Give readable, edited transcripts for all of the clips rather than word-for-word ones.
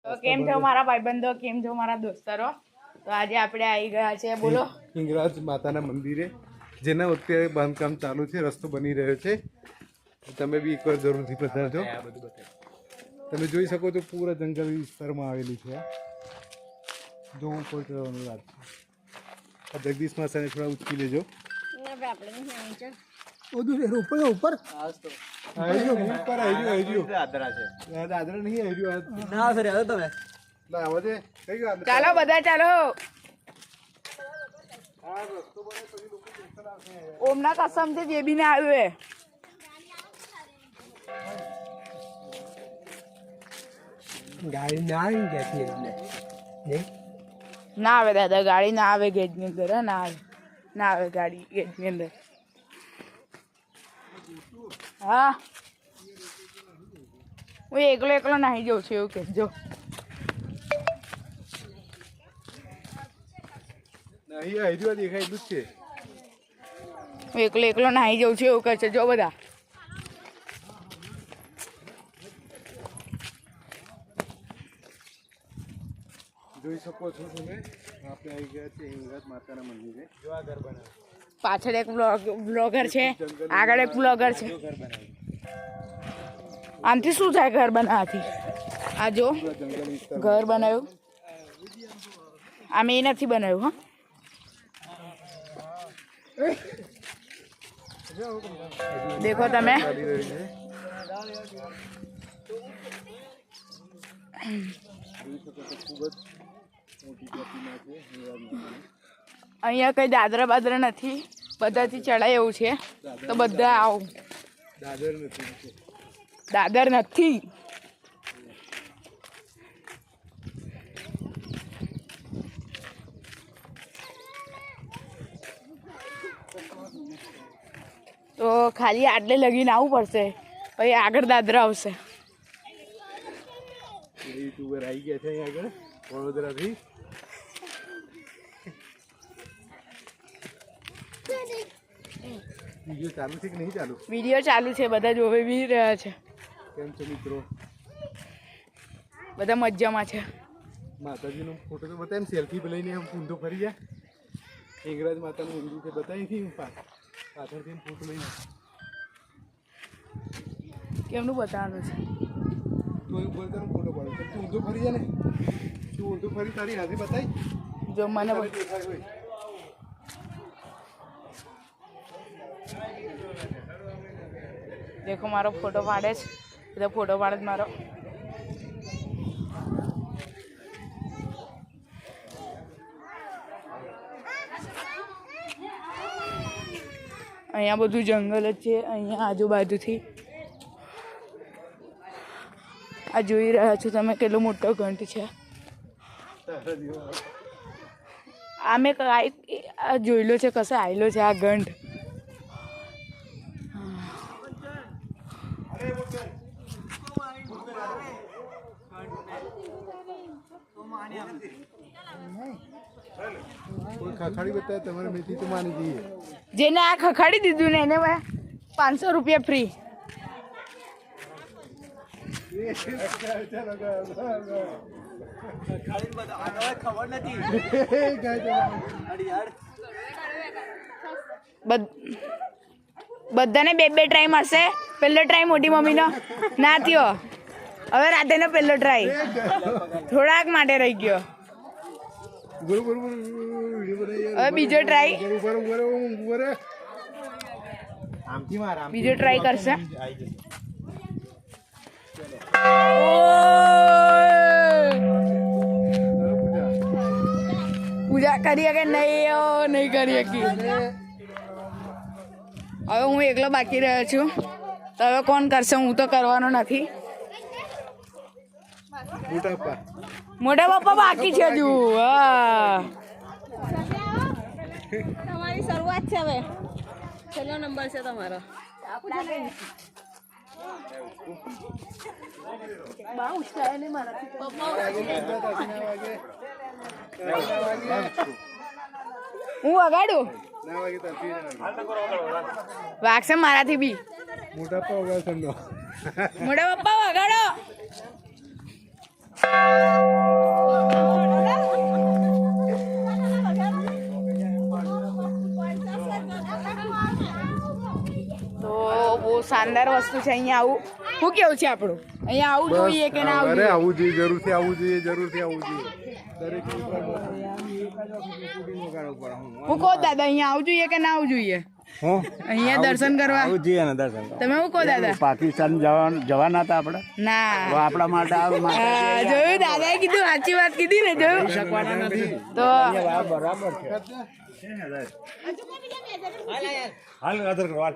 તો કેમ છો મારા ભાઈબંધો, કેમ છો મારા દોસ્તારો? તો આજે આપણે આવી ગયા છે બોલો હિંગળાજ માતાના મંદિરે, જેના અત્યારે બાંધકામ ચાલુ છે, રસ્તો બની રહ્યો છે. તમે બી એકવાર જરૂરથી પધારજો. તમે જોઈ શકો છો પૂરા જંગલ વિસ્તારમાં આવેલી છે. જોવું કોઈ કરવાની વાત છે. જગદીશ માતાને થોડા ઉચકી લેજો. ઉપર ચાલો બધા ચાલો. ઓમના કસમ છે જે બી ના આવ્યું ગાડી ના આવી ગેટની અંદર ના આવે દાદા, ગાડી ના આવે ગેટની અંદર. ના આવે ગાડી ગેટની અંદર. હા હું એકલો નાહી જાઉં છું એવું કે જો. દેખાય એટલું જ છે. હું એકલો નાહી જાઉં છું એવું કહે છે જો બધા. જોઈ શકો છો તમે, આપણે આવી ગયા છે હિંગળાજ માતાના મંદિરે. જો આ ઘર બનાવ્યું, પાછળ એક બ્લોગર છે, આગળ એક બ્લોગર છે. આમથી શું થાય ઘર બનાવવાથી? આ જો ઘર બનાવ્યું, આમે એ નથી બનાવ્યું. હા દેખો તમે, અહીંયા કઈ દાદરા બાદરા નથી, બધાથી ચડાય એવું છે. તો બધા આવો. દાદર નથી. તો ખાલી આટલે લગીને આવવું પડશે, પછી આગળ દાદરા આવશે. યુટ્યુબર આવી ગયા છે અહીંયા આગળ વડોદરાથી. વિડીયો ચાલુ છે કે નહીં ચાલુ? વિડીયો ચાલુ છે, બધા જોવે બી રહ્યા છે. કેમ છો મિત્રો? બધા મજામાં છે. માતાજીનો ફોટો તો બતાવી, સેલ્ફી લઈને આમ ઊંધો ફરી જાય. હિંગળાજ માતાનું મંદિર છે, બતાવી હતી પાછળથી ફોટો લઈને. કેમનું બતાવવાનું છે? તું બોલતા ફોટો પાડો, તું ઊંધો ફરી જાય ને, તું ઊંધો ફરી તારી હાથે બતાવી જો મને દેખાય હોય. દેખો મારો ફોટો પાડે છે, બધા ફોટો પાડે છે મારો. અહીંયા બધું જંગલ જ છે. અહીંયા આજુબાજુથી આ જોઈ રહ્યા છો તમે કેટલો મોટો ઘંટ છે. આ મેં જોયેલો છે, કશે આવેલો છે આ ઘંટ. ખખાડી બતાવે તમારે મેથી તો માની જઈએ. જેને આ ખખાડી દીધું ને એને 500 રૂપિયા ફ્રી. બધાને 2 ટ્રાય મળશે. પહેલો ટ્રાય મોટી મમ્મીનો ના થયો, હવે રાધેનો પહેલો ટ્રાય થોડાક માટે રહી ગયો. હવે બીજો ટ્રાય, બીજો ટ્રાય કરશે. પૂજા કરી કે નહીં કરી શકી. હવે હું એકલો બાકી રહ્યો છું, તો હવે કોણ કરશે? હું તો કરવાનો નથી. મોટા પપ્પા બાકી છે હજુ. તમારી શરૂઆત છે, હવે છેલ્લો નંબર છે તમારો. હું વગાડું? વાગશે મારાથી બી. મોટા પપ્પા વગાડો. મોટા પપ્પા વગાડો. શાનદાર વસ્તુ છે અહીંયા આવું શું કેવું છે આપણું અહીંયા આવું જોઈએ કે ના આવું અરે જોઈએ? આવવું જોઈએ, જરૂરથી આવવું જોઈએ, જરૂરથી આવવું જોઈએ. દરેક હું કહો દાદા અહીંયા આવું જોઈએ કે ના આવું જોઈએ? અહીંયા દર્શન કરવા જોઈએ ને દર્શન તમે શું કહો દાદા? પાકિસ્તાન જવાના હતા આપણે ના આપણા માટે જોયું દાદાએ કીધું સાચી વાત કીધી ને જોયું તો બરાબર છે હાલ આદર કરો હાલ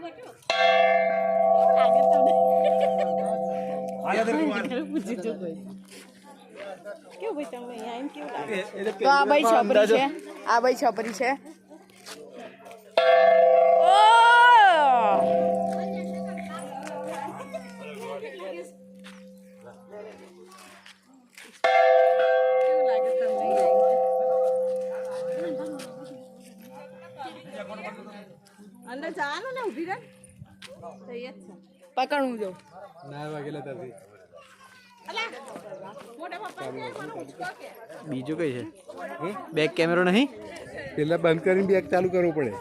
કેવું ભાઈ તમે અહીંયા આવીને કેવું લાગે? તો આ ભાઈ છોપરી છે આ ભાઈ છોપરી છે કેવું લાગે તમને અહીંયા? અંદર જવાનું ને ઊભી રહે થઈ જ છે. પકડવું જો ના વાગેલા ત્યારથી અલા, મોટા પપ્પા કે મને ઉચકો કે બીજું કઈ છે બેક કેમેરો નહીં પેલા બંધ કરીને બેગ ચાલુ કરવો પડે.